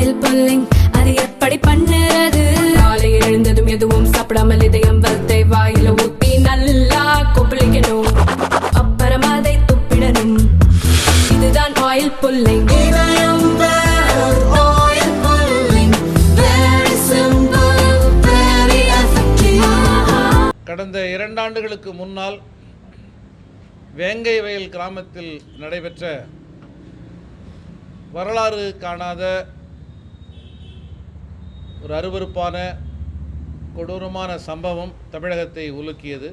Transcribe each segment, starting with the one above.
Oil pulling அது எப்படி பண்ணுறது? காலையில் எழுந்ததும் எதுவும் சாப்பிடாமல் இதயம் வளத்தை வாயில ஊத்தி நல்லா கொப்பளிக்கணும், அப்புறம் அதை துப்பிடணும். இதுதான் ஆயில் புல்லிங். கடந்த 2 ஆண்டுகளுக்கு முன்னால் வேங்கை வயல் கிராமத்தில் நடைபெற்ற வரலாறு காணாத ஒரு அருவருப்பான கொடூரமான சம்பவம் தமிழகத்தை உலுக்கியது.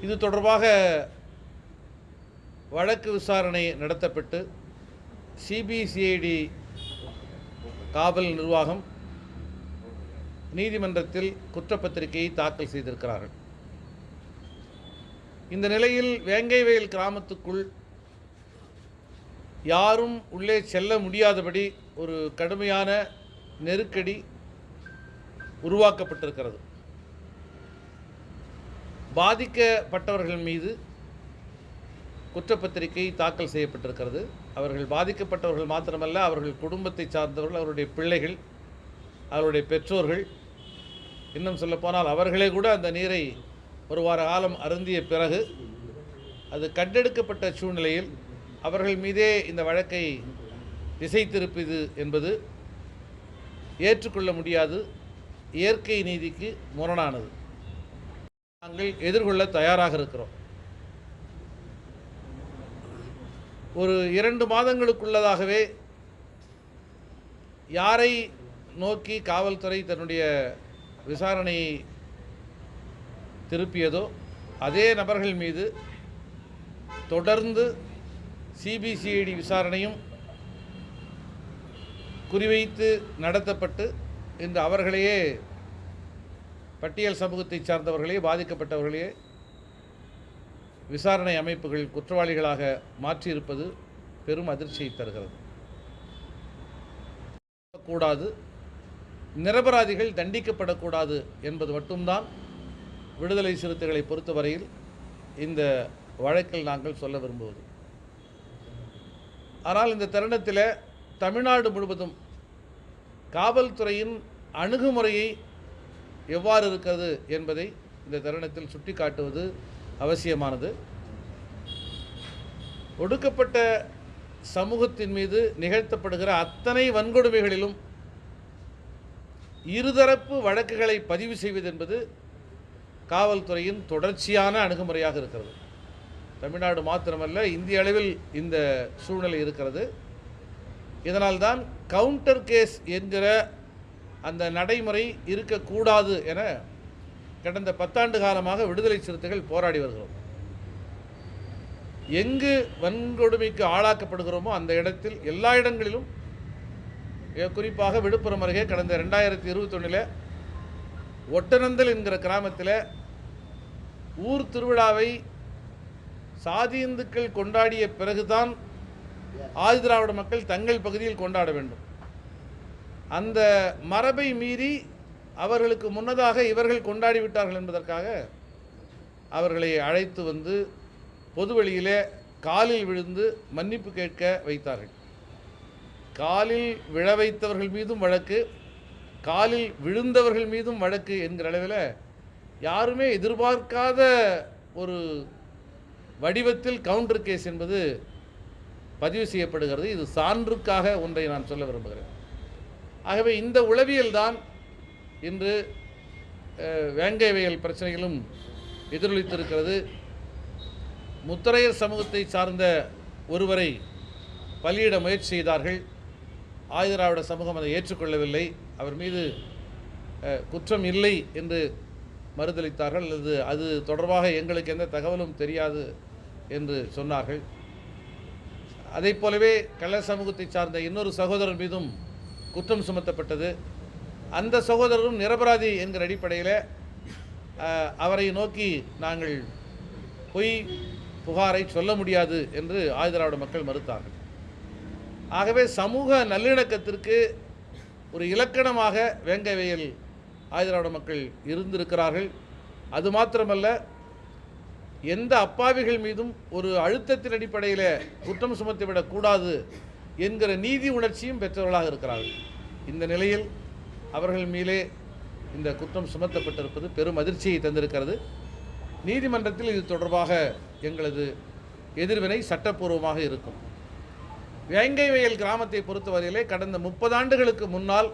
இது தொடர்பாக வழக்கு விசாரணை நடத்தப்பட்டு சிபிசிஐடி காவல் நிர்வாகம் நீதிமன்றத்தில் குற்றப்பத்திரிகையை தாக்கல் செய்திருக்கிறார்கள். இந்த நிலையில் வேங்கை வயல் கிராமத்துக்குள் யாரும் உள்ளே செல்ல முடியாதபடி ஒரு கடுமையான நெருக்கடி உருவாக்கப்பட்டிருக்கிறது. பாதிக்கப்பட்டவர்கள் மீது குற்றப்பத்திரிகை தாக்கல் செய்யப்பட்டிருக்கிறது. அவர்கள் பாதிக்கப்பட்டவர்கள் மாத்திரமல்ல, அவர்கள் குடும்பத்தை சார்ந்தவர்கள், அவருடைய பிள்ளைகள், அவருடைய பெற்றோர்கள், இன்னும் சொல்லப்போனால் அவர்களே கூட அந்த நீரை ஒரு வார காலம் அருந்திய பிறகு அது கண்டெடுக்கப்பட்ட சூழ்நிலையில் அவர்கள் மீதே இந்த வழக்கை திசை திருப்பியது என்பது ஏற்றுக்கொள்ள முடியாது, இயற்கை நீதிக்கு முரணானது. நாங்கள் எதிர்கொள்ள தயாராக இருக்கிறோம். ஒரு 2 மாதங்களுக்குள்ளதாகவே யாரை நோக்கி காவல்துறை தன்னுடைய விசாரணையை திருப்பியதோ அதே நபர்கள் மீது தொடர்ந்து சிபிசிஐடி விசாரணையும் குறிவைத்து நடத்தப்பட்டு இன்று அவர்களையே பட்டியல் சமூகத்தை சார்ந்தவர்களே பாதிக்கப்பட்டவர்களே விசாரணை அமைப்புகள் குற்றவாளிகளாக மாற்றியிருப்பது பெரும் அதிர்ச்சியை தருகிறது. கூடாது, நிரபராதிகள் தண்டிக்கப்படக்கூடாது என்பது மட்டும்தான் விடுதலை சிறுத்தைகளை பொறுத்தவரையில் இந்த வழக்கில் நாங்கள் சொல்ல விரும்புவது. ஆனால் இந்த தருணத்தில் தமிழ்நாடு முழுவதும் காவல்துறையின் அணுகுமுறையை எவ்வாறு இருக்கிறது என்பதை இந்த தருணத்தில் சுட்டிக்காட்டுவது அவசியமானது. ஒடுக்கப்பட்ட சமூகத்தின் மீது நிகழ்த்தப்படுகிற அத்தனை வன்கொடுமைகளிலும் இருதரப்பு வழக்குகளை பதிவு செய்வது என்பது காவல்துறையின் தொடர்ச்சியான அணுகுமுறையாக இருக்கிறது. தமிழ்நாடு மாத்திரமல்ல, இந்திய அளவில் இந்த சூழ்நிலை இருக்கிறது. இதனால்தான் கவுண்டர் கேஸ் என்கிற அந்த நடைமுறை இருக்கக்கூடாது என கடந்த 10 ஆண்டு காலமாக விடுதலை சிறுத்தைகள் போராடி வருகிறோம். எங்கு வன்கொடுமைக்கு ஆளாக்கப்படுகிறோமோ அந்த இடத்தில் எல்லா இடங்களிலும், குறிப்பாக விழுப்புரம் அருகே கடந்த 2021 ஒட்டநந்தல் என்கிற கிராமத்தில் ஊர் திருவிழாவை சாதி இந்துக்கள் கொண்டாடிய பிறகுதான் ஆதிதிராவிட மக்கள் தங்கள் பகுதியில் கொண்டாட வேண்டும். அந்த மரபை மீறி அவர்களுக்கு முன்னதாக இவர்கள் கொண்டாடிவிட்டார்கள் என்பதற்காக அவர்களை அழைத்து வந்து பொதுவெளியிலே காலில் விழுந்து மன்னிப்பு கேட்க வைத்தார்கள். காலில் விழ வைத்தவர்கள் மீதும் வழக்கு, காலில் விழுந்தவர்கள் மீதும் வழக்கு என்கிற அளவில் யாருமே எதிர்பார்க்காத ஒரு வடிவத்தில் கவுண்டர் கேஸ் என்பது பதிவு செய்யப்படுகிறது. இது சான்றுக்காக ஒன்றை நான் சொல்ல விரும்புகிறேன். ஆகவே இந்த உளவியல் தான் இன்று வேங்கை வயல் பிரச்சனைகளும் எதிரொலித்திருக்கிறது. முத்தரையர் சமூகத்தை சார்ந்த ஒருவரை பலியிட முயற்சி செய்தார்கள். ஆதிதிராவிட சமூகம் அதை ஏற்றுக்கொள்ளவில்லை. அவர் மீது குற்றம் இல்லை என்று மறுதளித்தார்கள். அது தொடர்பாக எங்களுக்கு எந்த தகவலும் தெரியாது என்று சொன்னார்கள். அதை போலவே கள்ள சமூகத்தை சார்ந்த இன்னொரு சகோதரர் மீதும் குற்றம் சுமத்தப்பட்டது. அந்த சகோதரரும் நிரபராதி என்கிற அடிப்படையில் அவரை நோக்கி நாங்கள் பொய் புகாரை சொல்ல முடியாது என்று ஆதிதிராவிட மக்கள் மறுத்தார்கள். ஆகவே சமூக நல்லிணக்கத்திற்கு ஒரு இலக்கணமாக வேங்கை வயல் ஆதிதிராவிட மக்கள் இருந்திருக்கிறார்கள். அது மாத்திரமல்ல, எந்த அப்பாவிகள் மீதும் ஒரு அழுத்தத்தின் அடிப்படையில் குற்றம் சுமத்திவிடக்கூடாது என்கிற நீதி உணர்ச்சியும் பெற்றவர்களாக இருக்கிறார்கள். இந்த நிலையில் அவர்கள் மேலே இந்த குற்றம் சுமத்தப்பட்டிருப்பது பெரும் அதிர்ச்சியை தந்திருக்கிறது. நீதிமன்றத்தில் இது தொடர்பாக எங்களது எதிர்வினை சட்டப்பூர்வமாக இருக்கும். வேங்கை வயல் கிராமத்தை பொறுத்தவரையிலே கடந்த 30 ஆண்டுகளுக்கு முன்னால்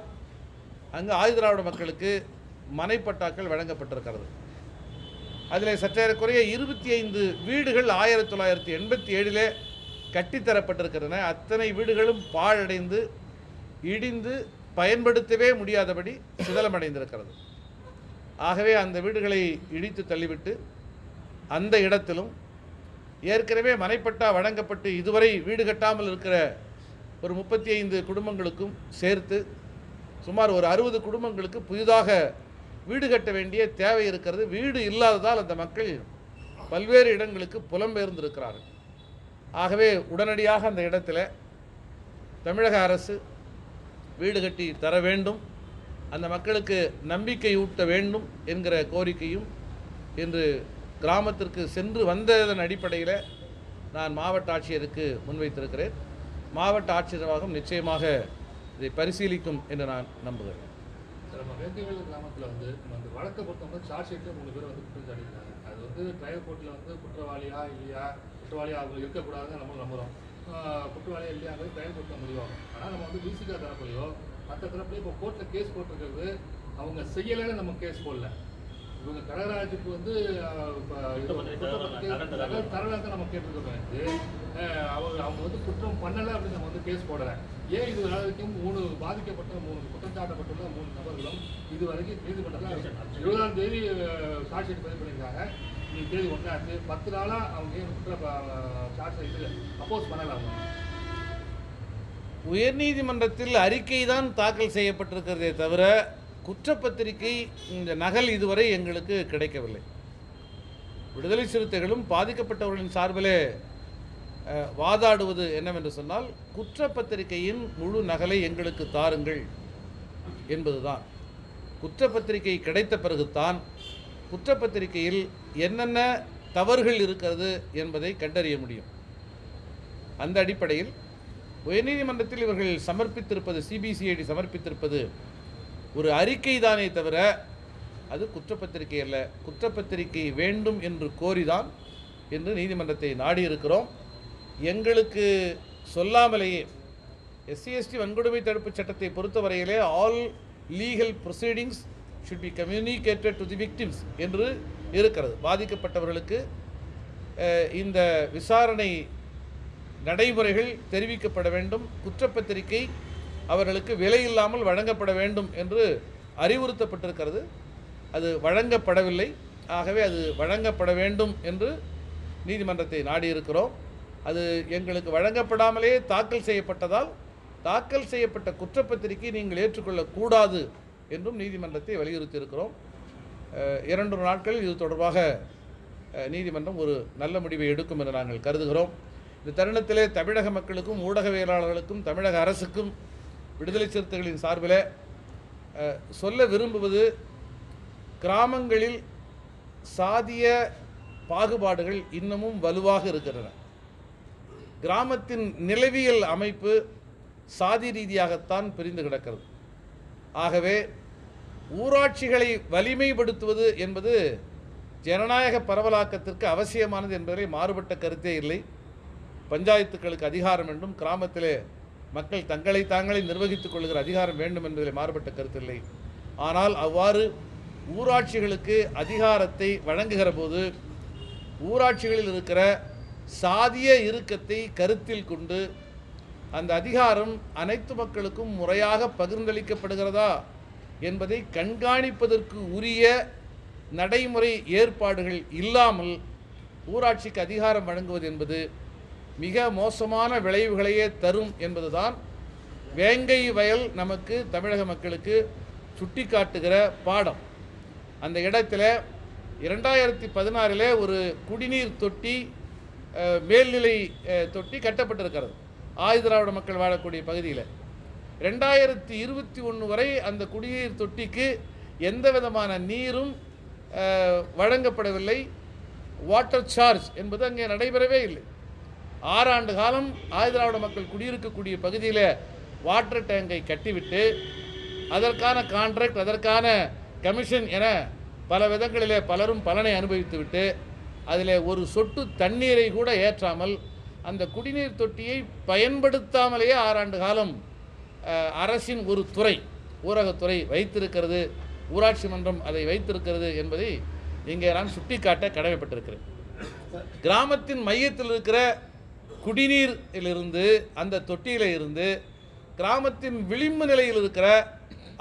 அங்கு ஆதிதிராவிட மக்களுக்கு மனைப்பட்டாக்கள் வழங்கப்பட்டிருக்கிறது. அதில் சற்றேறக்குறைய 25 வீடுகள் 1987 கட்டித்தரப்பட்டிருக்கின்றன. அத்தனை வீடுகளும் பாழடைந்து இடிந்து பயன்படுத்தவே முடியாதபடி சிதலமடைந்திருக்கிறது. ஆகவே அந்த வீடுகளை இடித்து தள்ளிவிட்டு அந்த இடத்திலும் ஏற்கனவே மனைப்பட்டா வழங்கப்பட்டு இதுவரை வீடு கட்டாமல் இருக்கிற ஒரு 35 குடும்பங்களுக்கும் சேர்த்து சுமார் ஒரு 60 குடும்பங்களுக்கு புதிதாக வீடு கட்ட வேண்டிய தேவை இருக்கிறது. வீடு இல்லாததால் அந்த மக்கள் பல்வேறு இடங்களுக்கு புலம்பெயர்ந்திருக்கிறார்கள். ஆகவே உடனடியாக அந்த இடத்துல தமிழக அரசு வீடு கட்டி தர வேண்டும், அந்த மக்களுக்கு நம்பிக்கை ஊட்ட வேண்டும் என்கிற கோரிக்கையும் இன்று கிராமத்திற்கு சென்று வந்ததன் அடிப்படையில் நான் மாவட்ட ஆட்சியருக்கு முன்வைத்திருக்கிறேன். மாவட்ட ஆட்சியர் நிர்வாகம் நிச்சயமாக இதை பரிசீலிக்கும் என்று நான் நம்புகிறேன். வேங்கைவேல் கிராமத்தில் அந்த வழக்கை பொறுத்தவரை சார்ஜ் ஷீட்டில் 3 பேர் குற்றம் சாட்டியிருக்காங்க. அது ட்ரையல் கோர்ட்டில் குற்றவாளியா இல்லையா, குற்றவாளியாக அவங்க இருக்கக்கூடாதுன்னு நம்ம நம்புகிறோம். குற்றவாளியாக இல்லையாங்கிறது ட்ரையல் கோர்ட்டில் முடிவாகும். ஆனால் நம்ம விசிகா தரப்புலையோ மற்ற தரப்புலையோ இப்போ கோர்ட்டில் கேஸ் போட்டிருக்கிறது அவங்க செய்யலைன்னு நம்ம கேஸ் போடல. இவங்க கடகராஜுக்கு தரலாக நம்ம கேட்டிருக்கோம். அவங்க குற்றம் பண்ணலை அப்படின்னு நம்ம கேஸ் போடலை. ஏன் இது வரைக்கும் 3 பாதிக்கப்பட்ட 3 குற்றம் சாட்டப்பட்டுள்ள 3 நபர்களும் இது வரைக்கும் நீதிமன்றத்தில் 20ஆம் தேதி சார்ஜ் ஷீட் பதிவு பண்ணியிருக்காங்க. இன்னைக்கு தேதி 1ஆச்சு. 10 நாளாக அவங்க ஏன் குற்ற சார்ஜ் ஷீட் அப்போஸ் பண்ணலாம். உயர்நீதிமன்றத்தில் அறிக்கை தான் தாக்கல் செய்யப்பட்டிருக்கிறதே தவிர குற்றப்பத்திரிகை இந்த நகல் இதுவரை எங்களுக்கு கிடைக்கவில்லை. விடுதலை சிறுத்தைகளும் பாதிக்கப்பட்டவர்களின் சார்பிலே வாதாடுவது என்னவென்று சொன்னால் குற்றப்பத்திரிகையின் முழு நகலை எங்களுக்கு தாருங்கள் என்பதுதான். குற்றப்பத்திரிகை கிடைத்த பிறகுதான் குற்றப்பத்திரிகையில் என்னென்ன தவறுகள் இருக்கிறது என்பதை கண்டறிய முடியும். அந்த அடிப்படையில் உயர்நீதிமன்றத்தில் இவர்கள் சமர்ப்பித்திருப்பது, சிபிசிஐடி சமர்ப்பித்திருப்பது ஒரு அறிக்கை தானே தவிர அது குற்றப்பத்திரிகை அல்ல. குற்றப்பத்திரிகை வேண்டும் என்று கோரிதான் என்று நீதிமன்றத்தை நாடியிருக்கிறோம். எங்களுக்கு சொல்லாமலேயே SC/ST வன்கொடுமை தடுப்பு சட்டத்தை பொறுத்தவரையிலே all legal proceedings should be communicated to the victims என்று இருக்கிறது. பாதிக்கப்பட்டவர்களுக்கு இந்த விசாரணை நடைமுறைகள் தெரிவிக்கப்பட வேண்டும், குற்றப்பத்திரிகை அவர்களுக்கு விலை இல்லாமல் வழங்கப்பட வேண்டும் என்று அறிவுறுத்தப்பட்டிருக்கிறது. அது வழங்கப்படவில்லை. ஆகவே அது வழங்கப்பட வேண்டும் என்று நீதிமன்றத்தை நாடியிருக்கிறோம். அது எங்களுக்கு வழங்கப்படாமலே தாக்கல் செய்யப்பட்டதால் தாக்கல் செய்யப்பட்ட குற்றப்பத்திரிகை நீங்கள் ஏற்றுக்கொள்ளக்கூடாது என்றும் நீதிமன்றத்தை வலியுறுத்தியிருக்கிறோம். 2 நாட்களில் இது தொடர்பாக நீதிமன்றம் ஒரு நல்ல முடிவை எடுக்கும் என்று நாங்கள் கருதுகிறோம். இந்த தருணத்திலே தமிழக மக்களுக்கும் ஊடகவியலாளர்களுக்கும் தமிழக அரசுக்கும் விடுதலை சிறுத்தைகளின் சார்பில் சொல்ல விரும்புவது, கிராமங்களில் சாதிய பாகுபாடுகள் இன்னமும் வலுவாக இருக்கின்றன. கிராமத்தின் நிலவியல் அமைப்பு சாதி ரீதியாகத்தான் பிரிந்து கிடக்கிறது. ஆகவே ஊராட்சிகளை வலிமைப்படுத்துவது என்பது ஜனநாயக பரவலாக்கத்திற்கு அவசியமானது என்பதிலே மாறுபட்ட கருத்தே இல்லை. பஞ்சாயத்துக்களுக்கு அதிகாரம் வேண்டும், கிராமத்திலே மக்கள் தங்களை தாங்களே நிர்வகித்துக் கொள்கிற அதிகாரம் வேண்டும் என்பதில் மாறுபட்ட கருத்தில்லை. ஆனால் அவ்வாறு ஊராட்சிகளுக்கு அதிகாரத்தை வழங்குகிற போது ஊராட்சிகளில் இருக்கிற சாதிய இறுக்கத்தை கருத்தில் கொண்டு அந்த அதிகாரம் அனைத்து மக்களுக்கும் முறையாக பகிர்ந்தளிக்கப்படுகிறதா என்பதை கண்காணிப்பதற்கு உரிய நடைமுறை ஏற்பாடுகள் இல்லாமல் ஊராட்சிக்கு அதிகாரம் வழங்குவது என்பது மிக மோசமான விளைவுகளையே தரும் என்பதுதான் வேங்கை வயல் நமக்கு தமிழக மக்களுக்கு சுட்டி காட்டுகிற பாடம். அந்த இடத்துல 2016 ஒரு குடிநீர் தொட்டி, மேல்நிலை தொட்டி கட்டப்பட்டிருக்கிறது ஆதிதிராவிட மக்கள் வாழக்கூடிய பகுதியில். 2021 வரை அந்த குடிநீர் தொட்டிக்கு எந்த விதமான நீரும் வழங்கப்படவில்லை. வாட்டர் சார்ஜ் என்பது அங்கே நடைபெறவே இல்லை. 6 ஆண்டு காலம் ஆதிதிராவிட மக்கள் குடியிருக்கக்கூடிய பகுதியில் வாட்டர் டேங்கை கட்டிவிட்டு அதற்கான கான்ட்ராக்ட், அதற்கான கமிஷன் என பல விதங்களிலே பலரும் பலனை அனுபவித்துவிட்டு அதில் ஒரு சொட்டு தண்ணீரை கூட ஏற்றாமல் அந்த குடிநீர் தொட்டியை பயன்படுத்தாமலேயே 6 ஆண்டு காலம் அரசின் ஒரு துறை, ஊரகத்துறை வைத்திருக்கிறது, ஊராட்சி மன்றம் அதை வைத்திருக்கிறது என்பதை இங்கே நான் சுட்டிக்காட்ட கடமைப்பட்டிருக்கிறேன். கிராமத்தின் மையத்தில் இருக்கிற குடிநீரிலிருந்து, அந்த தொட்டியில் இருந்து கிராமத்தின் விளிம்பு நிலையில் இருக்கிற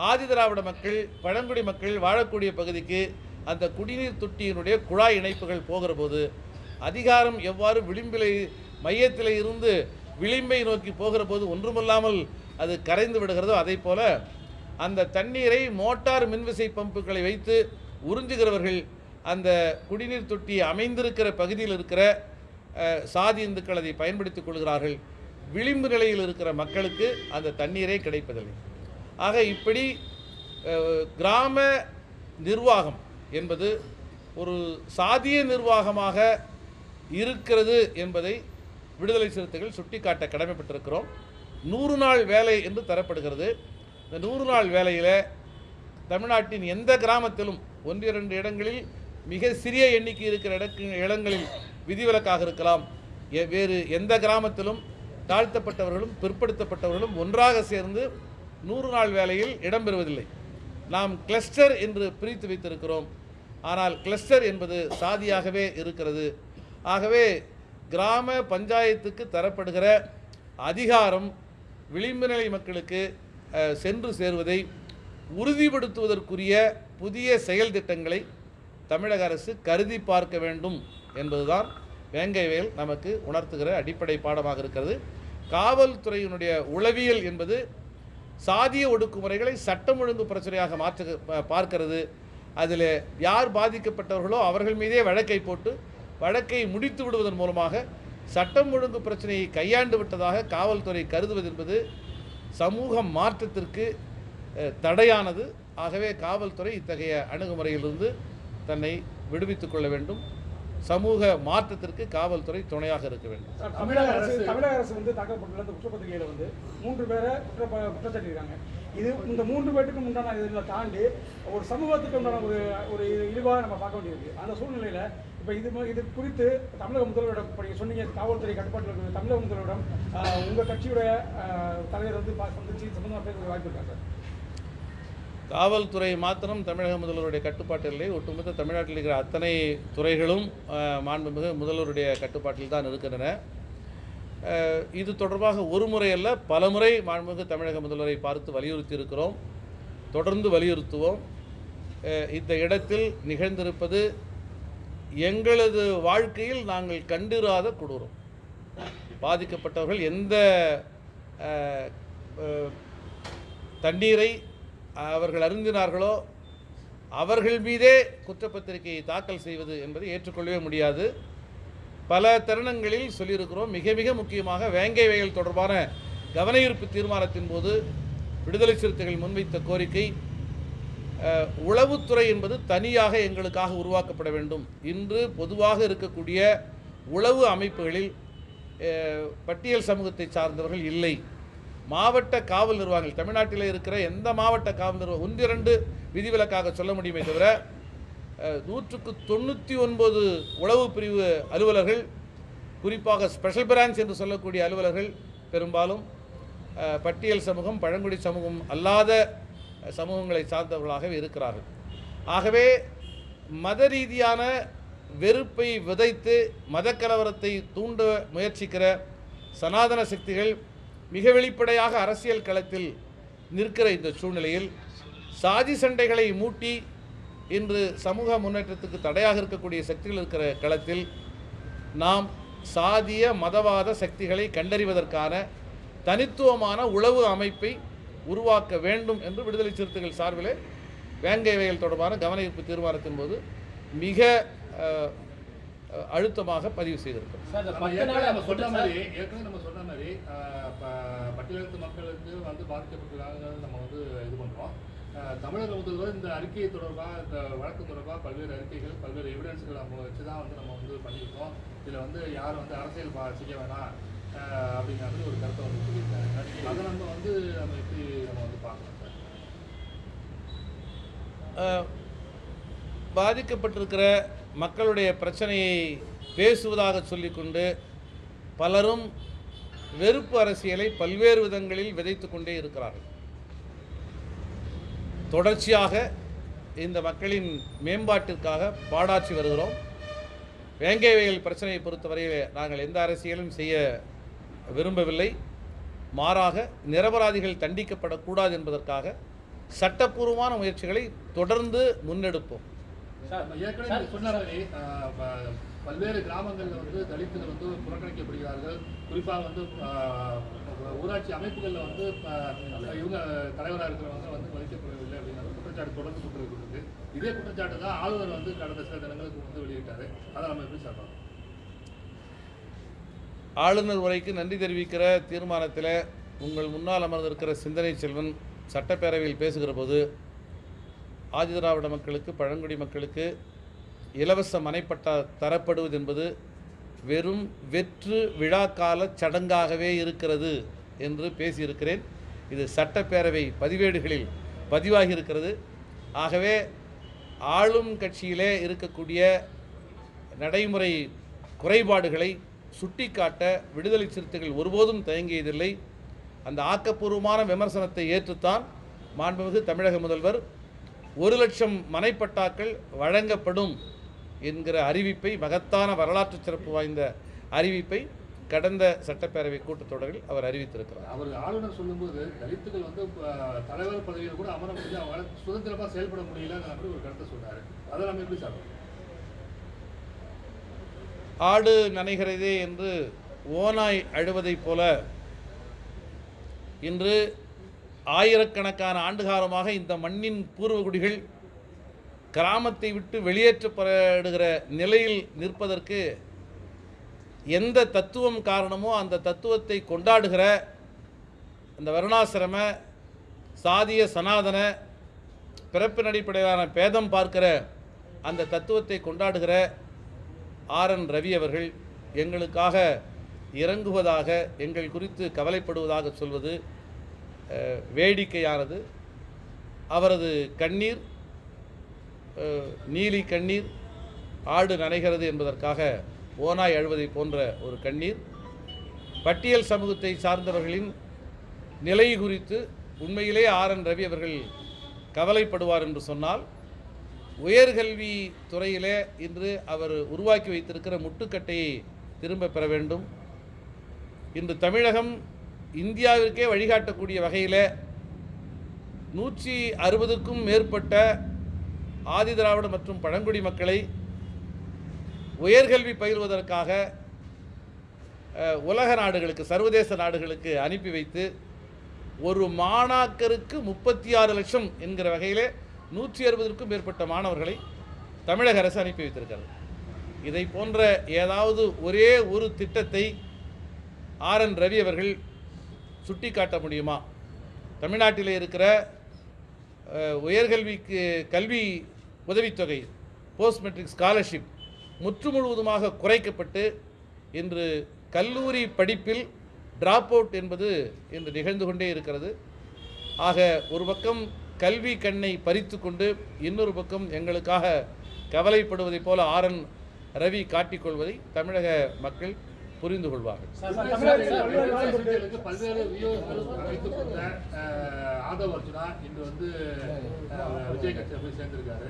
ஆதிதிராவிட மக்கள், பழங்குடி மக்கள் வாழக்கூடிய பகுதிக்கு அந்த குடிநீர் தொட்டியினுடைய குழாய் இணைப்புகள் போகிற போது அதிகாரம் எவ்வாறு விளிம்பிலை மையத்தில் இருந்து விளிம்பை நோக்கி போகிற போது ஒன்றுமில்லாமல் அது கரைந்து விடுகிறதோ அதை போல அந்த தண்ணீரை மோட்டார் மின்விசை பம்புகளை வைத்து உறிஞ்சுகிறவர்கள் அந்த குடிநீர் தொட்டி அமைந்திருக்கிற பகுதியில் இருக்கிற சாதி இந்துக்கள் அதை பயன்படுத்திக் கொள்கிறார்கள். விளிம்பு நிலையில் இருக்கிற மக்களுக்கு அந்த தண்ணீரே கிடைப்பதில்லை. ஆக இப்படி கிராம நிர்வாகம் என்பது ஒரு சாதிய நிர்வாகமாக இருக்கிறது என்பதை விடுதலை சிறுத்தைகள் சுட்டிக்காட்ட கடமைப்பட்டிருக்கிறோம். 100 நாள் வேலை என்று தரப்படுகிறது. இந்த 100 நாள் வேலையில் தமிழ்நாட்டின் எந்த கிராமத்திலும் 1-2 இடங்களில் மிக சிறிய எண்ணிக்கை இருக்கிற இடங்களில் விதிவிலக்காக இருக்கலாம். வேறு எந்த கிராமத்திலும் தாழ்த்தப்பட்டவர்களும் பிற்படுத்தப்பட்டவர்களும் ஒன்றாக சேர்ந்து 100 நாள் வேலையில் இடம்பெறுவதில்லை. நாம் கிளஸ்டர் என்று பிரித்து வைத்திருக்கிறோம். ஆனால் கிளஸ்டர் என்பது சாதியாகவே இருக்கிறது. ஆகவே கிராம பஞ்சாயத்துக்கு தரப்படுகிற அதிகாரம் விளிம்பு நிலை மக்களுக்கு சென்று சேருவதை உறுதிப்படுத்துவதற்குரிய புதிய செயல் திட்டங்களை தமிழக அரசு கருதி பார்க்க வேண்டும் என்பதுதான் வேங்கைவேல் நமக்கு உணர்த்துகிற அடிப்படை பாடமாக இருக்கிறது. காவல்துறையினுடைய உளவியல் என்பது சாதிய ஒடுக்குமுறைகளை சட்டம் ஒழுங்கு பிரச்சனையாக பார்க்கிறது. அதில் யார் பாதிக்கப்பட்டவர்களோ அவர்கள் மீதே வழக்கை போட்டு வழக்கை முடித்து விடுவதன் மூலமாக சட்டம் ஒழுங்கு பிரச்சனையை கையாண்டு விட்டதாக காவல்துறை கருதுவது என்பது சமூக மாற்றத்திற்கு தடையானது. ஆகவே காவல்துறை இத்தகைய அணுகுமுறையிலிருந்து தன்னை விடுவித்துக் கொள்ள வேண்டும். சமூக மாற்றத்திற்கு காவல்துறை துணையாக இருக்க வேண்டும். தமிழக அரசு வந்து தாக்கப்பட்டுள்ள அந்த குற்றப்பத்திரிகையில் வந்து 3 பேரை குற்றச்சாட்டிருக்காங்க. இந்த 3 பேருக்கும் உண்டான இதில் தாண்டி ஒரு சமூகத்துக்கு உண்டான ஒரு இழிவாக நம்ம பார்க்க வேண்டியிருக்கு. அந்த சூழ்நிலையில் இப்போ இது குறித்து தமிழக முதல்வரிடம் சொன்னீங்க, காவல்துறை கட்டுப்பாட்டில் இருக்கிற தமிழக முதல்வரிடம் உங்கள் கட்சியுடைய தலைவர் வந்து சந்திச்சு சம்பந்தமாக பேச வாய்ப்பு இருக்கா சார்? காவல்துறை மாத்திரம் தமிழக முதல்வருடைய கட்டுப்பாட்டில் இல்லை. ஒட்டுமொத்த தமிழ்நாட்டில் இருக்கிற அத்தனை துறைகளும் மாண்புமிகு முதல்வருடைய கட்டுப்பாட்டில் தான் இருக்கின்றன. இது தொடர்பாக ஒரு முறை அல்ல, பல முறை மாண்புமிகு தமிழக முதல்வரை பார்த்து வலியுறுத்தி இருக்கிறோம், தொடர்ந்து வலியுறுத்துவோம். இந்த இடத்தில் நிகழ்ந்திருப்பது எங்களது வாழ்க்கையில் நாங்கள் கண்டிராத கொடூரம். பாதிக்கப்பட்டவர்கள் எந்த தண்ணீரை அவர்கள் அருந்தினார்களோ அவர்கள் மீதே குற்றப்பத்திரிகையை தாக்கல் செய்வது என்பதை ஏற்றுக்கொள்ளவே முடியாது. பல தருணங்களில் சொல்லியிருக்கிறோம். மிக மிக முக்கியமாக வேங்கைவேல் தொடர்பான கவனஈர்ப்பு தீர்மானத்தின் போது விடுதலை சிறுத்தைகள் முன்வைத்த கோரிக்கை, உளவுத்துறை என்பது தனியாக எங்களுக்காக உருவாக்கப்பட வேண்டும். இன்று பொதுவாக இருக்கக்கூடிய உளவு அமைப்புகளில் பட்டியல் சமூகத்தை சார்ந்தவர்கள் இல்லை. மாவட்ட காவல் நிர்வாகங்கள் தமிழ்நாட்டில் இருக்கிற எந்த மாவட்ட காவல் நிர்வாகம் 1-2 விதிவிலக்காக சொல்ல முடியுமே தவிர 199 உளவு பிரிவு அலுவலர்கள், குறிப்பாக ஸ்பெஷல் பிரான்ச் என்று சொல்லக்கூடிய அலுவலர்கள் பெரும்பாலும் பட்டியல் சமூகம், பழங்குடி சமூகம் அல்லாத சமூகங்களை சார்ந்தவர்களாகவே இருக்கிறார்கள். ஆகவே மத ரீதியான வெறுப்பை விதைத்து மதக்கலவரத்தை தூண்ட முயற்சிக்கிற சனாதன சக்திகள் மிக வெளிப்படையாக அரசியல் களத்தில் நிற்கிற இந்த சூழ்நிலையில் சாதி சண்டைகளை மூட்டி இன்று சமூக முன்னேற்றத்துக்கு தடையாக இருக்கக்கூடிய சக்திகள் இருக்கிற களத்தில் நாம் சாதிய மதவாத சக்திகளை கண்டறிவதற்கான தனித்துவமான உளவு அமைப்பை உருவாக்க வேண்டும் என்று விடுதலை சிறுத்தைகள் சார்பிலே வேங்கைவேல் தொடர்பான கவனஈர்ப்பு தீர்மானத்தின் போது மிக அழுத்தமாக பதிவு செய்திருக்கிறோம். ஏற்கனவே நம்ம சொன்ன மாதிரி மாதிரி பட்டியலத்து மக்களுக்கு வந்து பாதிக்கப்பட்டிருக்காங்க நம்ம வந்து இது பண்ணுறோம். தமிழக முதல்வர் இந்த அறிக்கை தொடர்பாக, இந்த வழக்கு தொடர்பாக பல்வேறு அறிக்கைகள், பல்வேறு எவிடன்ஸ்கள் நம்ம வச்சு தான் வந்து நம்ம வந்து பண்ணியிருக்கோம். இதில் வந்து யாரும் வந்து அரசியல் செய்ய வேணாம் அப்படிங்கிற மாதிரி ஒரு கருத்தை வந்து சொல்லியிருக்காங்க. அதை நம்ம எப்படி நம்ம வந்து பார்க்கலாம் சார்? பாதிக்கப்பட்டிருக்கிற மக்களுடைய பிரச்சனையை பேசுவதாக சொல்லிக்கொண்டு பலரும் வெறுப்பு அரசியலை பல்வேறு விதங்களில் விதைத்து கொண்டே இருக்கிறார்கள். தொடர்ச்சியாக இந்த மக்களின் மேம்பாட்டிற்காக பாடாற்றி வருகிறோம். வேங்கை வயல் பிரச்சனையை பொறுத்தவரையில் நாங்கள் எந்த அரசியலும் செய்ய விரும்பவில்லை. மாறாக நிரபராதிகள் தண்டிக்கப்படக்கூடாது என்பதற்காக சட்டப்பூர்வமான முயற்சிகளை தொடர்ந்து முன்னெடுப்போம். ஏற்கனவே சொன்ன மாதிரி பல்வேறு கிராமங்களில் வந்து தலித்துகள் வந்து புறக்கணிக்கப்படுகிறார்கள். குறிப்பாக வந்து ஊராட்சி அமைப்புகளில் வந்து இவங்க தலைவராக இருக்கிறவங்க வந்து மதிக்கப்படவில்லை அப்படிங்கிற குற்றச்சாட்டு தொடர்ந்து கொடுத்துருக்கு. இதே குற்றச்சாட்டு தான் ஆளுநர் வந்து கடந்த சில தினங்களுக்கு வந்து வெளியிட்டாரு. அதை நம்ம எப்படி சொல்றோம்? ஆளுநர் உரைக்கு நன்றி தெரிவிக்கிற தீர்மானத்தில் உங்கள் முன்னால் அமர்ந்திருக்கிற சிந்தனை செல்வன் சட்டப்பேரவையில் பேசுகிற போது ஆதிதிராவிட மக்களுக்கு, பழங்குடி மக்களுக்கு இலவச மனைப்பட்டா தரப்படுவது என்பது வெறும் வெற்று விழாக்கால சடங்காகவே இருக்கிறது என்று பேசியிருக்கிறேன். இது சட்டப்பேரவை பதிவேடுகளில் பதிவாகி இருக்கிறது. ஆகவே ஆளும் கட்சியிலே இருக்கக்கூடிய நடைமுறை குறைபாடுகளை சுட்டிக்காட்ட விடுதலை சிறுத்தைகள் ஒருபோதும் தயங்கியதில்லை. அந்த ஆக்கப்பூர்வமான விமர்சனத்தை ஏற்றுத்தான் மாண்புமிகு தமிழக முதல்வர் 1,00,000 மனைப்பட்டாக்கள் வழங்கப்படும் என்கிற அறிவிப்பை, மகத்தான வரலாற்று சிறப்பு வாய்ந்த அறிவிப்பை கடந்த சட்டப்பேரவை கூட்டத்தொடரில் அவர் அறிவித்திருக்கிறார். அவர் ஆளுநர் சொல்லும்போது தலித்துகள் வந்து தலைவர் பதவியில் கூட அமர முடியல, அவங்களால சுதந்திரமாக செயல்பட முடியல அப்படி ஒரு கருத்தை சொன்னார். அதை நம்ம எப்படி சாப்பிடுறோம்? ஆடு நனைகிறதே என்று ஓநாய் அழுவதைப் போல இன்று ஆயிரக்கணக்கான ஆண்டுகாலமாக இந்த மண்ணின் பூர்வகுடிகள் கிராமத்தை விட்டு வெளியேற்றப்படுகிற நிலையில் நிற்பதற்கு எந்த தத்துவம் காரணமோ அந்த தத்துவத்தை கொண்டாடுகிற அந்த வருணாசிரம சாதிய சனாதன பிறப்பின் அடிப்படையிலான பேதம் பார்க்கிற அந்த தத்துவத்தை கொண்டாடுகிற ஆர்.என். ரவி அவர்கள் எங்களுக்காக இறங்குவதாக, எங்கள் குறித்து கவலைப்படுவதாக சொல்வது வேடிக்கையானது. அவரது கண்ணீர் நீலி கண்ணீர், ஆடு நனைகிறது என்பதற்காக ஓநாய் அழுவதை போன்ற ஒரு கண்ணீர். பட்டியல் சமூகத்தை சார்ந்தவர்களின் நிலை குறித்து உண்மையிலே ஆர்.என். ரவி அவர்கள் கவலைப்படுவார் என்று சொன்னால், உயர்கல்வி துறையிலே இன்று அவர் உருவாக்கி வைத்திருக்கிற முட்டுக்கட்டையை திரும்ப பெற வேண்டும். இன்று தமிழகம் இந்தியாவிற்கே வழிகாட்டக்கூடிய வகையில் 160க்கும் மேற்பட்ட ஆதிதிராவிட மற்றும் பழங்குடி மக்களை உயர்கல்வி பயில்வதற்காக உலக நாடுகளுக்கு, சர்வதேச நாடுகளுக்கு அனுப்பி வைத்து ஒரு மாணாக்கருக்கு 36 லட்சம் என்கிற வகையில் 160க்கும் மேற்பட்ட மாணவர்களை தமிழக அரசு அனுப்பி வைத்திருக்கிறது. இதை போன்ற ஏதாவது ஒரே ஒரு திட்டத்தை ஆர்.என். ரவி அவர்கள் சுட்டி காட்ட முடியுமா? தமிழ்நாட்டில் இருக்கிற உயர்கல்விக்கு கல்வி உதவித்தொகை, போஸ்ட் மெட்ரிக் ஸ்காலர்ஷிப் முற்று முழுவதுமாக குறைக்கப்பட்டு இன்று கல்லூரி படிப்பில் டிராப் அவுட் என்பது இன்று நிகழ்ந்து கொண்டே இருக்கிறது. ஆக ஒரு பக்கம் கல்வி கண்ணை பறித்து கொண்டு இன்னொரு பக்கம் எங்களுக்காக கவலைப்படுவதைப் போல ஆர்.என். ரவி காட்டிக்கொள்வதை தமிழக மக்கள் புரிந்து கொள்வார்கள். பல்வேறு ஆதவ் அர்ஜுனா இன்று வந்து விஜய் கட்சியை போய் சேர்ந்திருக்காரு.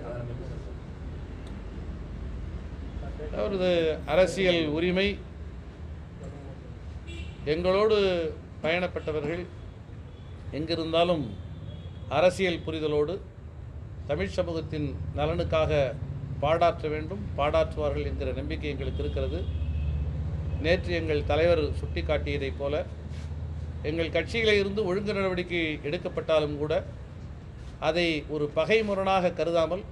அவரது அரசியல் உரிமை. எங்களோடு பயணப்பட்டவர்கள் எங்கிருந்தாலும் அரசியல் புரிதலோடு தமிழ் சமூகத்தின் நலனுக்காக பாடாற்ற வேண்டும், பாடாற்றுவார்கள் என்கிற நம்பிக்கை எங்களுக்கு இருக்கிறது. நேற்று எங்கள் தலைவர் சுட்டி காட்டியதைப் போல எங்கள் கட்சிகளில் இருந்து ஒழுங்கு நடவடிக்கை எடுக்கப்பட்டாலும் கூட அதை ஒரு பகை முரணாக கருதாமல்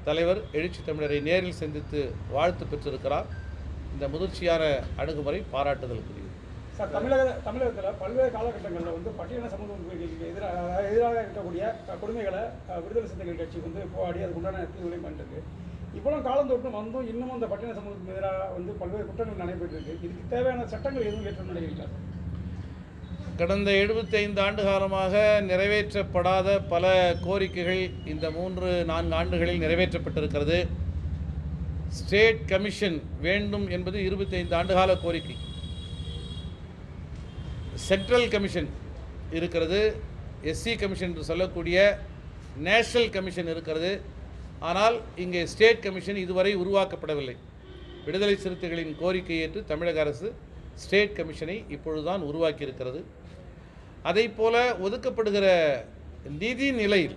தலைவர் எழுச்சி தமிழரை நேரில் சந்தித்து வாழ்த்து பெற்றிருக்கிறார். இந்த முதிர்ச்சியான அணுகுமுறை பாராட்டுதலுக்குரியது. சார், தமிழகத்தில் பல்வேறு காலகட்டங்களில் வந்து பட்டியலின சமூகங்களுக்கு எதிராக இருக்கக்கூடிய கொடுமைகளை விடுதலை சிறுத்தைகள் கட்சி வந்து போராடி அதுக்கு உண்டான தீர்வுகளையும் பண்ணிருக்கு. இவ்வளோ காலம் தொட்டு வந்தும் இன்னமும் அந்த பட்டியலின சமூகத்துக்கு எதிராக வந்து பல்வேறு குற்றங்கள் நடைபெற்றிருக்கு. இதுக்கு தேவையான சட்டங்கள் எதுவும் ஏற்ற நிலையில் கடந்த 75 ஆண்டு காலமாக நிறைவேற்றப்படாத பல கோரிக்கைகள் இந்த 3-4 ஆண்டுகளில் நிறைவேற்றப்பட்டிருக்கிறது. ஸ்டேட் கமிஷன் வேண்டும் என்பது 25 ஆண்டுகால கோரிக்கை. சென்ட்ரல் கமிஷன் இருக்கிறது, எஸ்சி கமிஷன் என்று சொல்லக்கூடிய நேஷனல் கமிஷன் இருக்கிறது. ஆனால் இங்கே ஸ்டேட் கமிஷன் இதுவரை உருவாக்கப்படவில்லை. விடுதலை சிறுத்தைகளின் கோரிக்கையை ஏற்று தமிழக அரசு ஸ்டேட் கமிஷனை இப்பொழுதுதான் உருவாக்கியிருக்கிறது. அதைப்போல ஒதுக்கப்படுகிற நிதி நிலையில்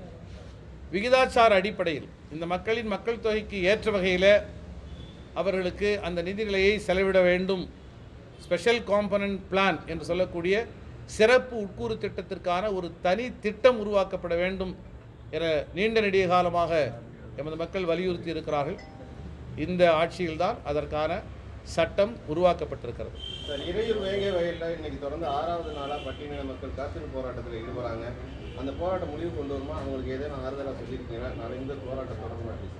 விகிதாச்சார அடிப்படையில் இந்த மக்கள் தொகைக்கு ஏற்ற வகையில் அவர்களுக்கு அந்த நிதி நிலையை செலவிட வேண்டும். ஸ்பெஷல் காம்பனன்ட் பிளான் என்று சொல்லக்கூடிய சிறப்பு உட்கூறு திட்டத்திற்கான ஒரு தனி திட்டம் உருவாக்கப்பட வேண்டும் என நீண்ட நெடிய காலமாக எமது மக்கள் வலியுறுத்தி இருக்கிறார்கள். இந்த ஆட்சியில்தான் அதற்கான சட்டம் உருவாக்கப்பட்டிருக்கிறது. சார், இறையூர் வேங்கை வயலில் இன்னைக்கு தொடர்ந்து 6வது நாளாக பட்டியலின மக்கள் காத்திருப்பு போராட்டத்தில் ஈடுபடுறாங்க. அந்த போராட்டம் முடிவு கொண்டு வருமா? அவங்களுக்கு ஏதேனும் ஆறுதலாக சொல்லியிருக்கீங்களா? நான் இந்த போராட்டம் தொடர மாட்டேன்.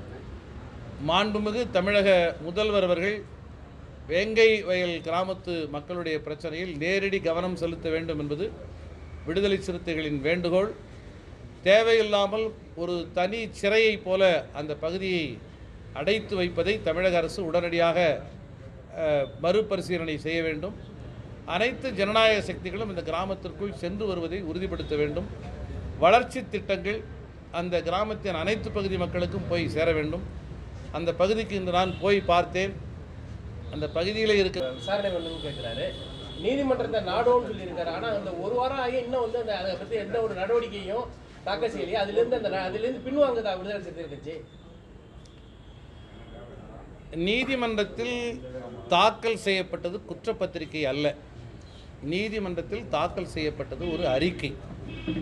மாண்புமிகு தமிழக முதல்வர் அவர்கள் வேங்கை வயல் கிராமத்து மக்களுடைய பிரச்சனையில் நேரடி கவனம் செலுத்த வேண்டும் என்பது விடுதலை சிறுத்தைகளின் வேண்டுகோள். தேவையில்லாமல் ஒரு தனி சிறையைப் போல அந்த பகுதியை அடைத்து வைப்பதை தமிழக அரசு உடனடியாக மறுபரிசீலனை செய்ய வேண்டும். அனைத்து ஜனநாயக சக்திகளும் இந்த கிராமத்திற்குள் சென்று வருவதை உறுதிப்படுத்த வேண்டும். வளர்ச்சி திட்டங்கள் அந்த கிராமத்தின் அனைத்து பகுதி மக்களுக்கும் போய் சேர வேண்டும். அந்த பகுதிக்கு இன்று நான் போய் பார்த்தேன். அந்த பகுதியில் இருக்க விசாரணை பண்ணணும்னு கேட்குறாரு. நீதிமன்றத்தை நாடோன்னு சொல்லியிருக்காரு. ஆனால் அந்த ஒரு வாரம் ஆகி இன்னும் வந்து அந்த அதை பற்றி எந்த ஒரு நடவடிக்கையும் தாக்கல் செய்யலையே. அதுலேருந்து பின்வாங்குதா விடுதலை சிறுத்தைகள் கட்சி? நீதிமன்றத்தில் தாக்கல் செய்யப்பட்டது குற்றப்பத்திரிகை அல்ல. நீதிமன்றத்தில் தாக்கல் செய்யப்பட்டது ஒரு அறிக்கை.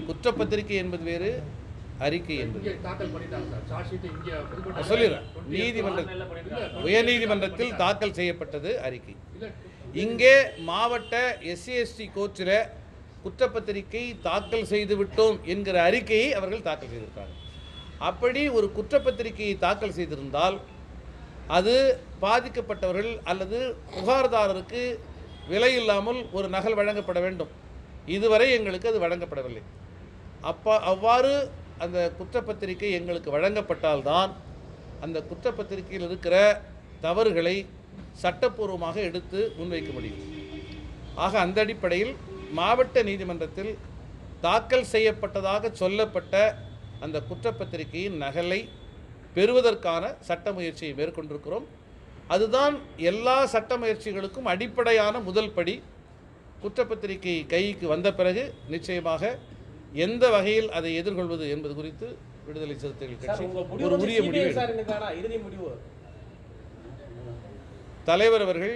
குற்றப்பத்திரிகை என்பது வேறு, அறிக்கை என்பது. சொல்லிடுறேன். உயர்நீதிமன்றத்தில் தாக்கல் செய்யப்பட்டது அறிக்கை. இங்கே மாவட்ட SC/ST கோர்ட்டில் குற்றப்பத்திரிகை தாக்கல் செய்து விட்டோம் என்கிற அறிக்கையை அவர்கள் தாக்கல் செய்திருக்காங்க. அப்படி ஒரு குற்றப்பத்திரிகையை தாக்கல் செய்திருந்தால் அது பாதிக்கப்பட்டவர்கள் அல்லது புகார்தாரருக்கு விலை இல்லாமல் ஒரு நகல் வழங்கப்பட வேண்டும். இதுவரை எங்களுக்கு அது வழங்கப்படவில்லை. அவ்வாறு அந்த குற்றப்பத்திரிகை எங்களுக்கு வழங்கப்பட்டால்தான் அந்த குற்றப்பத்திரிகையில் இருக்கிற தவறுகளை சட்டப்பூர்வமாக எடுத்து முன்வைக்க முடியும். ஆக அந்த அடிப்படையில் மாவட்ட நீதிமன்றத்தில் தாக்கல் செய்யப்பட்டதாக சொல்லப்பட்ட அந்த குற்றப்பத்திரிகையின் நகலை பெறுவதற்கான சட்ட முயற்சியை மேற்கொண்டிருக்கிறோம். அதுதான் எல்லா சட்ட முயற்சிகளுக்கும் அடிப்படையான முதல் படி. குற்றப்பத்திரிகை கைக்கு வந்த பிறகு நிச்சயமாக எந்த வகையில் அதை எதிர்கொள்வது என்பது குறித்து விடுதலை சிறுத்தைகள் கட்சி ஒரு உரிய முடிவு. தலைவர் அவர்கள்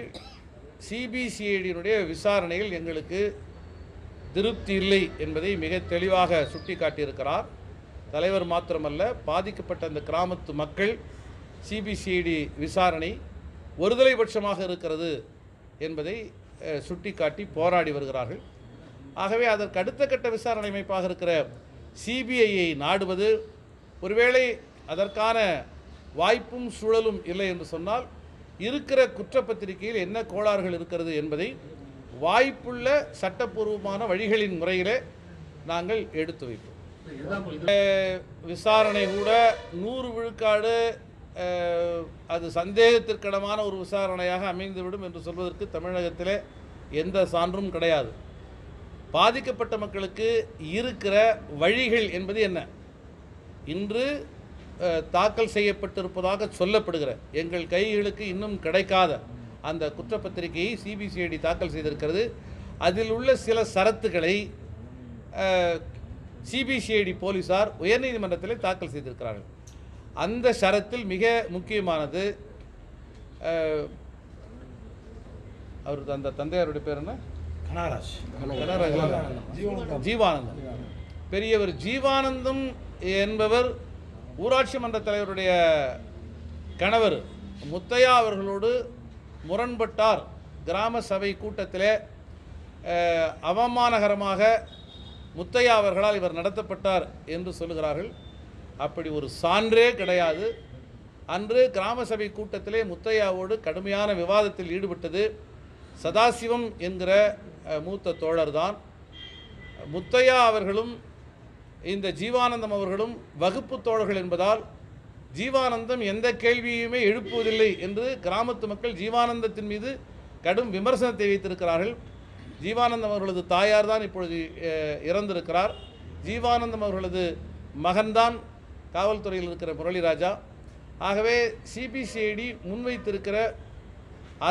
CBCID விசாரணையில் எங்களுக்கு திருப்தி இல்லை என்பதை மிக தெளிவாக சுட்டி காட்டியிருக்கிறார். தலைவர் மாத்திரமல்ல, பாதிக்கப்பட்ட அந்த கிராமத்து மக்கள் CBCID விசாரணை ஒருதலைபட்சமாக இருக்கிறது என்பதை சுட்டிக்காட்டி போராடி வருகிறார்கள். ஆகவே அதற்கு அடுத்த கட்ட விசாரணை அமைப்பாக இருக்கிற CBIயை நாடுவது, ஒருவேளை அதற்கான வாய்ப்பும் சூழலும் இல்லை என்று சொன்னால் இருக்கிற குற்றப்பத்திரிகையில் என்ன கோளாறுகள் இருக்கிறது என்பதை வாய்ப்புள்ள சட்டப்பூர்வமான வழிகளின் முறையிலே நாங்கள் எடுத்து வைப்போம். விசாரணை கூட 100 விழுக்காடு அது சந்தேகத்திற்கிடமான ஒரு விசாரணையாக அமைந்துவிடும் என்று சொல்வதற்கு தமிழகத்திலே எந்த சான்றும் கிடையாது. பாதிக்கப்பட்ட மக்களுக்கு இருக்கிற வழிகள் என்பது என்ன? இன்று தாக்கல் செய்யப்பட்டிருப்பதாக சொல்லப்படுகிற எங்கள் கைகளுக்கு இன்னும் கிடைக்காத அந்த குற்றப்பத்திரிகையை CBCID தாக்கல் செய்திருக்கிறது. அதில் உள்ள சில சரத்துக்களை CBCID போலீசார் உயர்நீதிமன்றத்தில் தாக்கல் செய்திருக்கிறார்கள். அந்த ஷரத்தில் மிக முக்கியமானது, அவர் அந்த தந்தையாருடைய பேர் என்ன? ஜீவானந்தம். பெரியவர் ஜீவானந்தம் என்பவர் ஊராட்சி மன்ற தலைவருடைய கணவர் முத்தையா அவர்களோடு முரண்பட்டார். கிராம சபை கூட்டத்தில் அவமானகரமாக முத்தையா அவர்களால் இவர் நடத்தப்பட்டார் என்று சொல்லுகிறார்கள். அப்படி ஒரு சான்றே கிடையாது. அன்று கிராம சபை கூட்டத்திலே முத்தையாவோடு கடுமையான விவாதத்தில் ஈடுபட்டது சதாசிவம் என்கிற மூத்த தோழர்தான். முத்தையா அவர்களும் இந்த ஜீவானந்தம் அவர்களும் வகுப்பு தோழர்கள் என்பதால் ஜீவானந்தம் எந்த கேள்வியுமே எழுப்புவதில்லை என்று கிராமத்து மக்கள் ஜீவானந்தத்தின் மீது கடும் விமர்சனத்தை வைத்திருக்கிறார்கள். ஜீவானந்தம் அவர்களது தாயார் தான் இப்பொழுது இறந்திருக்கிறார். ஜீவானந்தம் அவர்களது மகன்தான் காவல்துறையில் இருக்கிற முரளிராஜா. ஆகவே சிபிசிஐடி முன்வைத்திருக்கிற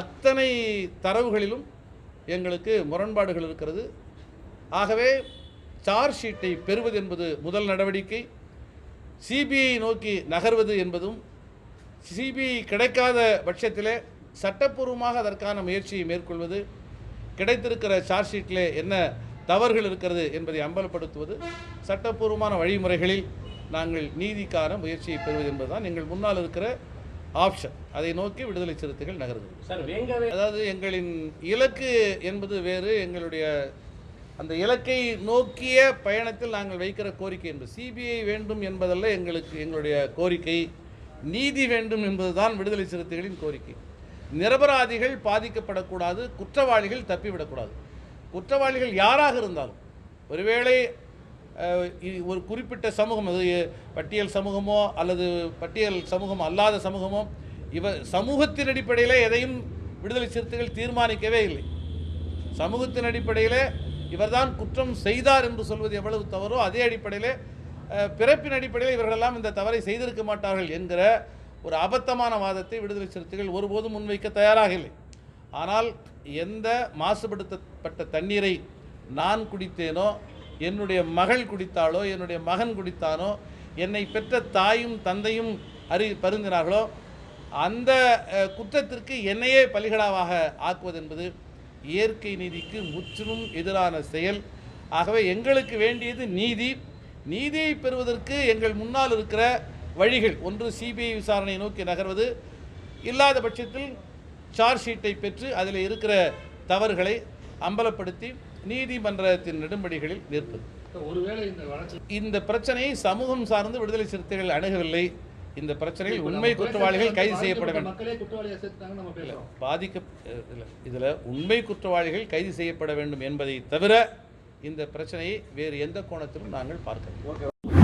அத்தனை தரவுகளிலும் எங்களுக்கு முரண்பாடுகள் இருக்கிறது. ஆகவே சார்ஜ் ஷீட்டை பெறுவது என்பது முதல் நடவடிக்கை. சிபிஐ நோக்கி நகர்வது என்பதும், சிபிஐ கிடைக்காத பட்சத்திலே சட்டப்பூர்வமாக அதற்கான முயற்சியை மேற்கொள்வது, கிடைத்திருக்கிற சார்ஜ் ஷீட்டில் என்ன தவறுகள் இருக்கிறது என்பதை அம்பலப்படுத்துவது, சட்டப்பூர்வமான வழிமுறைகளில் நாங்கள் நீதிக்கான முயற்சியை பெறுவது என்பதுதான் எங்கள் முன்னால் இருக்கிற ஆப்ஷன். அதை நோக்கி விடுதலை சிறுத்தைகள் நகருது. அதாவது எங்களின் இலக்கு என்பது வேறு. எங்களுடைய அந்த இலக்கை நோக்கிய பயணத்தில் நாங்கள் வைக்கிற கோரிக்கை என்பது சிபிஐ வேண்டும் என்பதல்ல. எங்களுடைய கோரிக்கை நீதி வேண்டும் என்பதுதான் விடுதலை சிறுத்தைகளின் கோரிக்கை. நிரபராதிகள் பாதிக்கப்படக்கூடாது, குற்றவாளிகள் தப்பிவிடக்கூடாது. குற்றவாளிகள் யாராக இருந்தாலும், ஒருவேளை ஒரு குறிப்பிட்ட சமூகம், அது பட்டியல் சமூகமோ அல்லது பட்டியல் சமூகம் அல்லாத சமூகமோ, சமூகத்தின் அடிப்படையில் எதையும் விடுதலை சிறுத்தைகள் தீர்மானிக்கவே இல்லை. சமூகத்தின் அடிப்படையில் இவர்தான் குற்றம் செய்தார் என்று சொல்வது எவ்வளவு தவறோ அதே அடிப்படையில் பிறப்பின் அடிப்படையில் இவர்களெல்லாம் இந்த தவறை செய்திருக்க மாட்டார்கள் என்கிற ஒரு அபத்தமான வாதத்தை விடுதலை சிறுத்தைகள் ஒருபோதும் முன்வைக்க தயாராக இல்லை. ஆனால் எந்த மாசுபடுத்தப்பட்ட தண்ணீரை நான் குடித்தேனோ, என்னுடைய மகள் குடித்தாளோ, என்னுடைய மகன் குடித்தானோ, என்னை பெற்ற தாயும் தந்தையும் பருந்தினார்களோ, அந்த குற்றத்திற்கு என்னையே பலிகடாவாக ஆக்குவது என்பது இயற்கை நீதிக்கு முற்றிலும் எதிரான செயல். ஆகவே எங்களுக்கு வேண்டியது நீதி. நீதியை பெறுவதற்கு எங்கள் முன்னால் இருக்கிற வழிகள், ஒன்று சிபிஐ விசாரணை நோக்கி நகர்வது, இல்லாத பட்சத்தில் சார்ஜ் ஷீட்டை பெற்று அதில் இருக்கிற தவறுகளை அம்பலப்படுத்தி நீதிமன்றத்தின் நெடும்படிகளில் நிற்பது. இந்த பிரச்சனையை சமூகம் சார்ந்து விடுதலை சிறுத்தைகள் அணுகவில்லை. இந்த பிரச்சனையில் உண்மை குற்றவாளிகள் கைது செய்யப்பட வேண்டும். இதில் உண்மை குற்றவாளிகள் கைது செய்யப்பட வேண்டும் என்பதை தவிர இந்த பிரச்சனையை வேறு எந்த கோணத்திலும் நாங்கள் பார்க்கவில்லை.